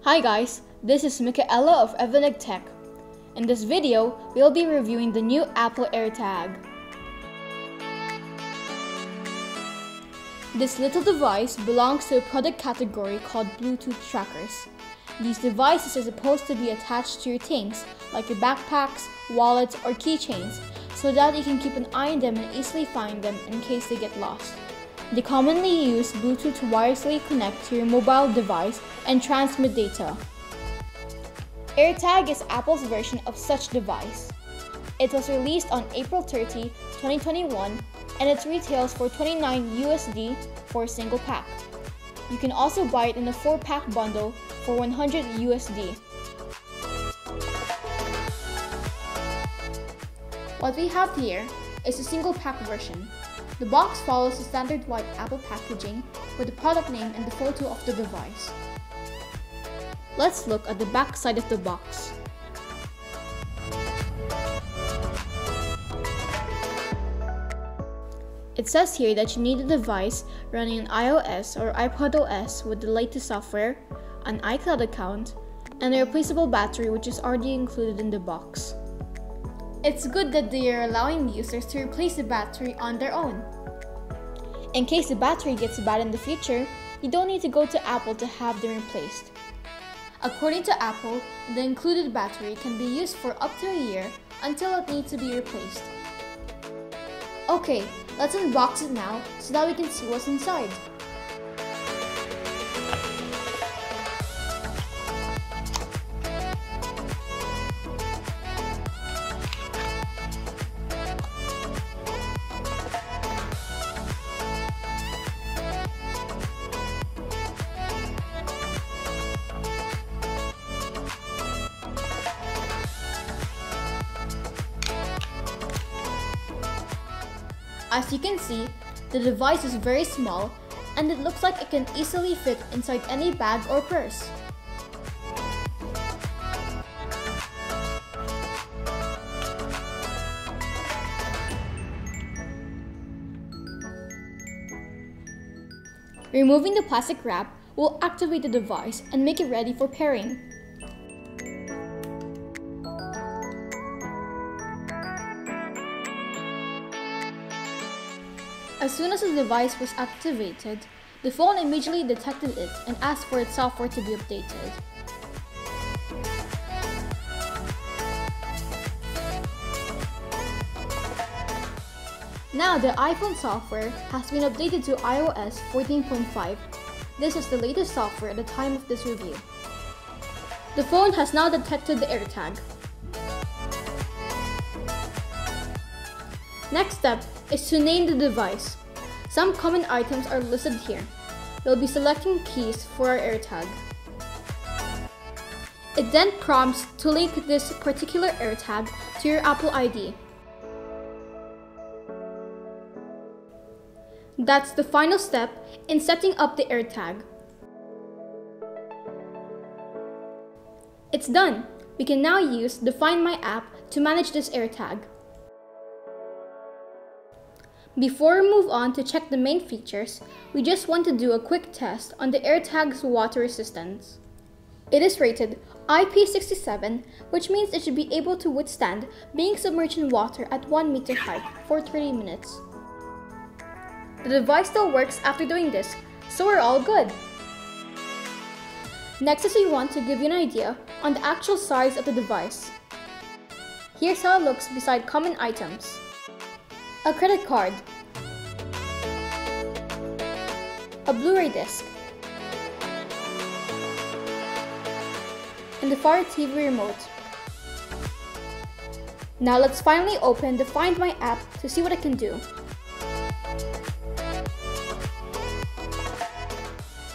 Hi guys, this is Michaela of Evanig Tech. In this video, we'll be reviewing the new Apple AirTag. This little device belongs to a product category called Bluetooth trackers. These devices are supposed to be attached to your things, like your backpacks, wallets, or keychains, so that you can keep an eye on them and easily find them in case they get lost. They commonly use Bluetooth to wirelessly connect to your mobile device and transmit data. AirTag is Apple's version of such device. It was released on April 30, 2021, and it retails for $29 USD for a single pack. You can also buy it in a 4-pack bundle for $100 USD. What we have here is a single pack version. The box follows the standard white Apple packaging with the product name and the photo of the device. Let's look at the back side of the box. It says here that you need a device running an iOS or iPadOS with the latest software, an iCloud account, and a replaceable battery which is already included in the box. It's good that they are allowing users to replace the battery on their own. In case the battery gets bad in the future, you don't need to go to Apple to have them replaced. According to Apple, the included battery can be used for up to a year until it needs to be replaced. Okay, let's unbox it now so that we can see what's inside. As you can see, the device is very small and it looks like it can easily fit inside any bag or purse. Removing the plastic wrap will activate the device and make it ready for pairing. As soon as the device was activated, the phone immediately detected it and asked for its software to be updated. Now the iPhone software has been updated to iOS 14.5. This is the latest software at the time of this review. The phone has now detected the AirTag. Next step is to name the device. Some common items are listed here. We'll be selecting keys for our AirTag. It then prompts to link this particular AirTag to your Apple ID. That's the final step in setting up the AirTag. It's done! We can now use the Find My app to manage this AirTag. Before we move on to check the main features, we just want to do a quick test on the AirTag's water resistance. It is rated IP67, which means it should be able to withstand being submerged in water at 1 meter height for 30 minutes. The device still works after doing this, so we're all good. Next is we want to give you an idea on the actual size of the device. Here's how it looks beside common items. A credit card, a Blu-ray disc, and the Fire TV remote. Now let's finally open the Find My app to see what it can do.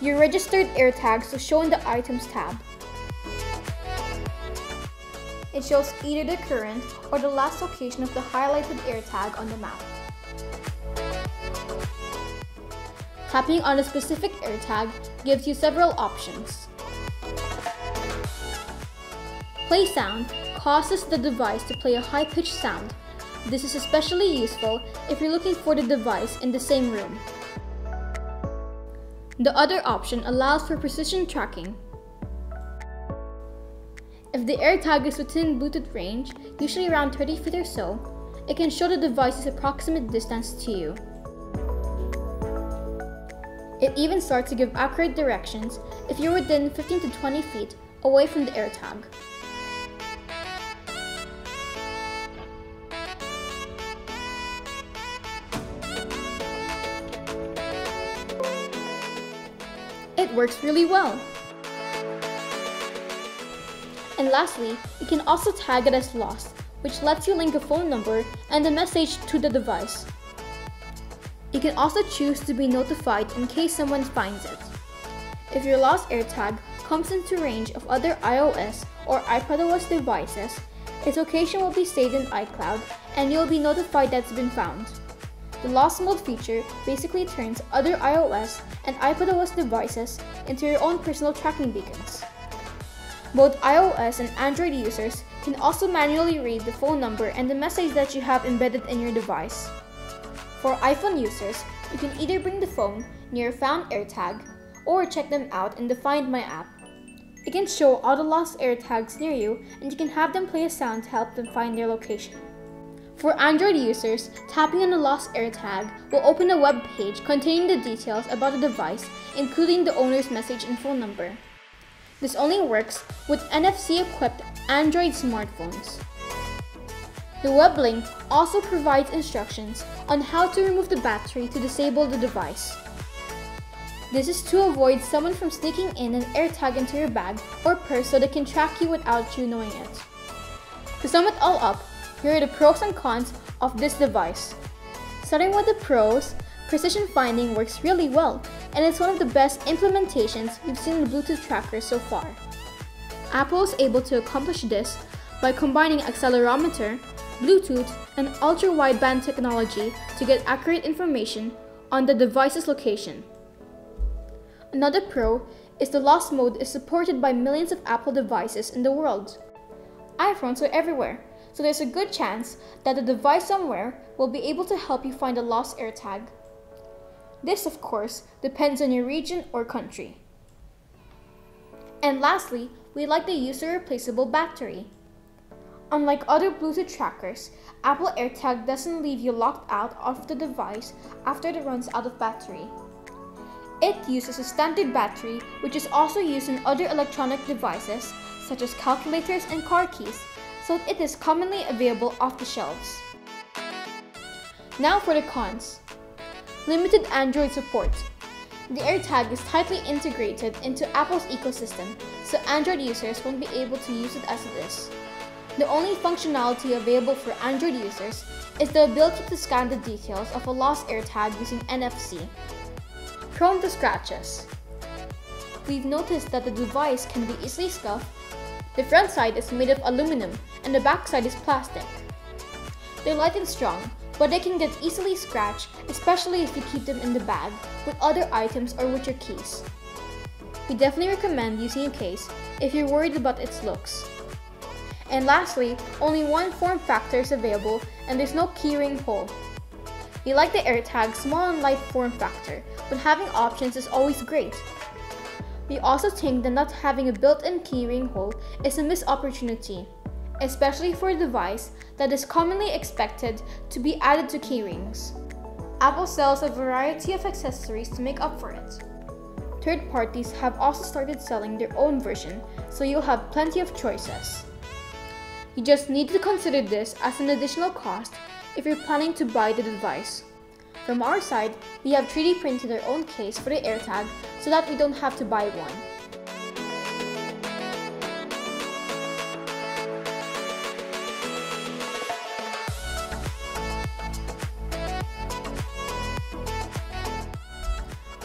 Your registered AirTags will show in the Items tab. It shows either the current or the last location of the highlighted AirTag on the map. Tapping on a specific AirTag gives you several options. Play sound causes the device to play a high-pitched sound. This is especially useful if you're looking for the device in the same room. The other option allows for precision tracking. If the AirTag is within Bluetooth range, usually around 30 feet or so, it can show the device's approximate distance to you. It even starts to give accurate directions if you're within 15 to 20 feet away from the AirTag. It works really well. And lastly, you can also tag it as lost, which lets you link a phone number and a message to the device. You can also choose to be notified in case someone finds it. If your lost AirTag comes into range of other iOS or iPadOS devices, its location will be saved in iCloud and you'll be notified that it's been found. The Lost Mode feature basically turns other iOS and iPadOS devices into your own personal tracking beacons. Both iOS and Android users can also manually read the phone number and the message that you have embedded in your device. For iPhone users, you can either bring the phone near a found AirTag or check them out in the Find My app. It can show all the lost AirTags near you and you can have them play a sound to help them find their location. For Android users, tapping on the lost AirTag will open a web page containing the details about the device, including the owner's message and phone number. This only works with NFC-equipped Android smartphones. The web link also provides instructions on how to remove the battery to disable the device. This is to avoid someone from sneaking in an AirTag into your bag or purse so they can track you without you knowing it. To sum it all up, here are the pros and cons of this device. Starting with the pros, precision finding works really well, and it's one of the best implementations we've seen in Bluetooth trackers so far. Apple is able to accomplish this by combining accelerometer, Bluetooth, and ultra-wideband technology to get accurate information on the device's location. Another pro is the Lost Mode is supported by millions of Apple devices in the world. iPhones are everywhere, so there's a good chance that the device somewhere will be able to help you find a lost AirTag. This, of course, depends on your region or country. And lastly, we like the user-replaceable battery. Unlike other Bluetooth trackers, Apple AirTag doesn't leave you locked out of the device after it runs out of battery. It uses a standard battery which is also used in other electronic devices such as calculators and car keys, so it is commonly available off the shelves. Now for the cons. Limited Android support. The AirTag is tightly integrated into Apple's ecosystem, so Android users won't be able to use it as it is. The only functionality available for Android users is the ability to scan the details of a lost AirTag using NFC. Prone to scratches. We've noticed that the device can be easily scuffed. The front side is made of aluminum and the back side is plastic. They're light and strong, but they can get easily scratched, especially if you keep them in the bag with other items or with your keys. We definitely recommend using a case if you're worried about its looks. And lastly, only one form factor is available and there's no keyring hole. We like the AirTag's small and light form factor, but having options is always great. We also think that not having a built-in keyring hole is a missed opportunity, especially for a device that is commonly expected to be added to keyrings. Apple sells a variety of accessories to make up for it. Third parties have also started selling their own version, so you'll have plenty of choices. You just need to consider this as an additional cost if you're planning to buy the device. From our side, we have 3D printed our own case for the AirTag so that we don't have to buy one.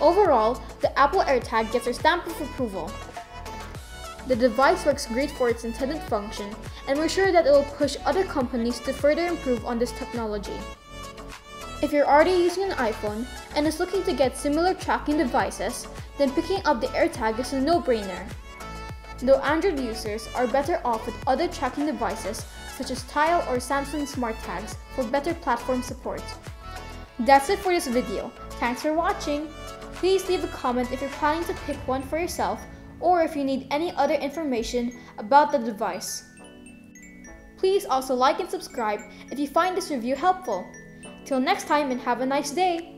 Overall, the Apple AirTag gets our stamp of approval. The device works great for its intended function, and we're sure that it will push other companies to further improve on this technology. If you're already using an iPhone and is looking to get similar tracking devices, then picking up the AirTag is a no-brainer. Though Android users are better off with other tracking devices such as Tile or Samsung SmartTags for better platform support. That's it for this video. Thanks for watching! Please leave a comment if you're planning to pick one for yourself or if you need any other information about the device. Please also like and subscribe if you find this review helpful. Till next time, and have a nice day!